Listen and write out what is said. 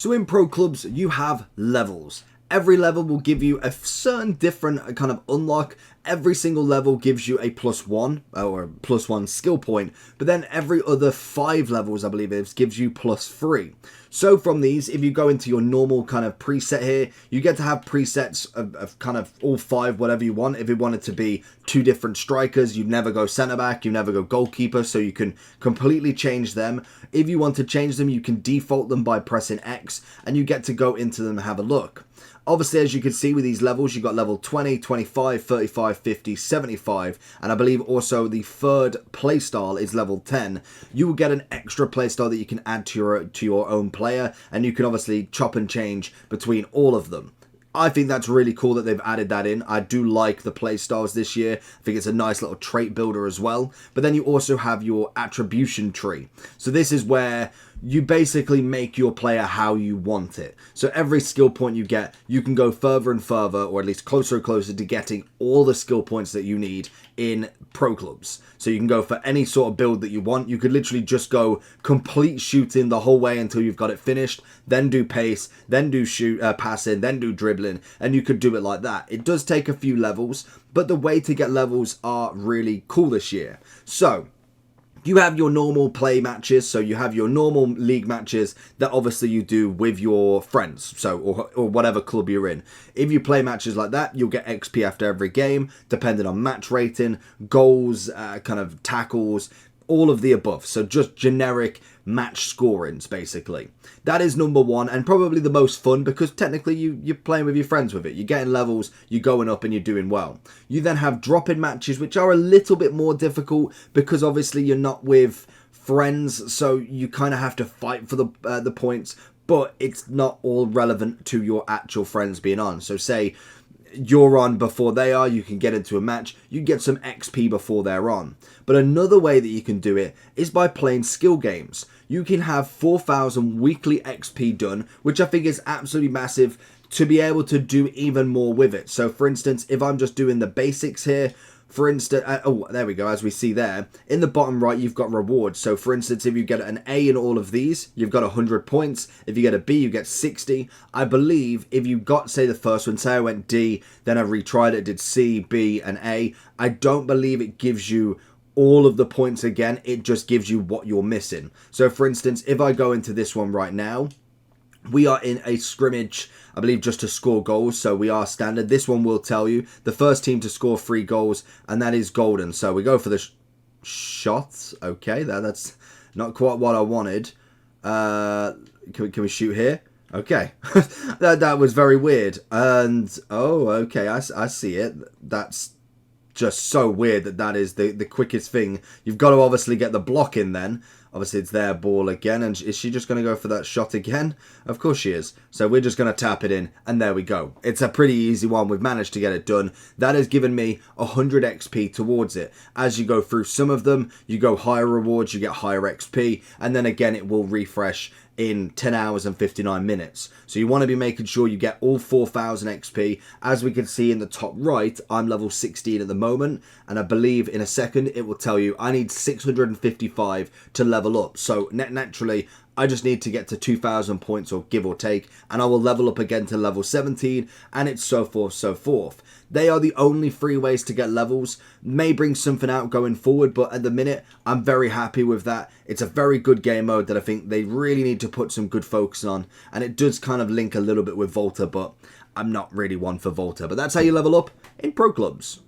So in pro clubs, you have levels. Every level will give you a certain different kind of unlock. Every single level gives you a +1 or a +1 skill point, but then every other 5 levels, I believe it is, gives you +3. So from these, if you go into your normal kind of preset here, you get to have presets of kind of all 5, whatever you want. If you want it to be 2 different strikers, you never go centre back, you never go goalkeeper, so you can completely change them. If you want to change them, you can default them by pressing X, and you get to go into them and have a look. Obviously, as you can see with these levels, you've got level 20, 25, 35, 50, 75, and I believe also the third playstyle is level 10. You will get an extra playstyle that you can add to your own player, and you can obviously chop and change between all of them. I think that's really cool that they've added that in. I do like the playstyles this year. I think it's a nice little trait builder as well. But then you also have your attribution tree. So this is where you basically make your player how you want it. So every skill point you get, you can go further and further, or at least closer and closer to getting all the skill points that you need in pro clubs. So you can go for any sort of build that you want. You could literally just go complete shooting the whole way until you've got it finished, then do pace, then do passing, then do dribbling, and you could do it like that. It does take a few levels, but the way to get levels are really cool this year. So you have your normal play matches, so you have your normal league matches that obviously you do with your friends, so or whatever club you're in. If you play matches like that, you'll get XP after every game, depending on match rating, goals, kind of tackles, all of the above. So just generic match scorings, basically. That is number one, and probably the most fun, because technically you're playing with your friends with it. You're getting levels, you're going up, and you're doing well. You then have drop-in matches, which are a little bit more difficult, because obviously you're not with friends, so you kind of have to fight for the points, but it's not all relevant to your actual friends being on. So say you're on before they are, you can get into a match, you get some XP before they're on. But another way that you can do it is by playing skill games. You can have 4,000 weekly XP done, which I think is absolutely massive to be able to do even more with it. So for instance, if I'm just doing the basics here, for instance, oh, there we go, as we see there, in the bottom right, you've got rewards. So, for instance, if you get an A in all of these, you've got 100 points. If you get a B, you get 60. I believe if you got, say, the first one, say I went D, then I retried it, did C, B, and A, I don't believe it gives you all of the points again. It just gives you what you're missing. So, for instance, if I go into this one right now, we are in a scrimmage, I believe, just to score goals, so we are standard. This one will tell you the first team to score 3 goals, and that is golden. So we go for the shots. Okay, that's not quite what I wanted. Can we shoot here? Okay, that was very weird. And oh, okay, I see it. That's just so weird that is the quickest thing. You've got to obviously get the block in then. Obviously, it's their ball again. And is she just going to go for that shot again? Of course she is. So we're just going to tap it in. And there we go. It's a pretty easy one. We've managed to get it done. That has given me 100 XP towards it. As you go through some of them, you go higher rewards, you get higher XP. And then again, it will refresh in 10 hours and 59 minutes. So you want to be making sure you get all 4,000 XP. As we can see in the top right, I'm level 16 at the moment, and I believe in a second it will tell you I need 655 to level up. So naturally, I just need to get to 2,000 points, or give or take, and I will level up again to level 17, and it's so forth, so forth. They are the only 3 ways to get levels. May bring something out going forward, but at the minute, I'm very happy with that. It's a very good game mode that I think they really need to put some good focus on, and it does kind of link a little bit with Volta, but I'm not really one for Volta. But that's how you level up in pro clubs.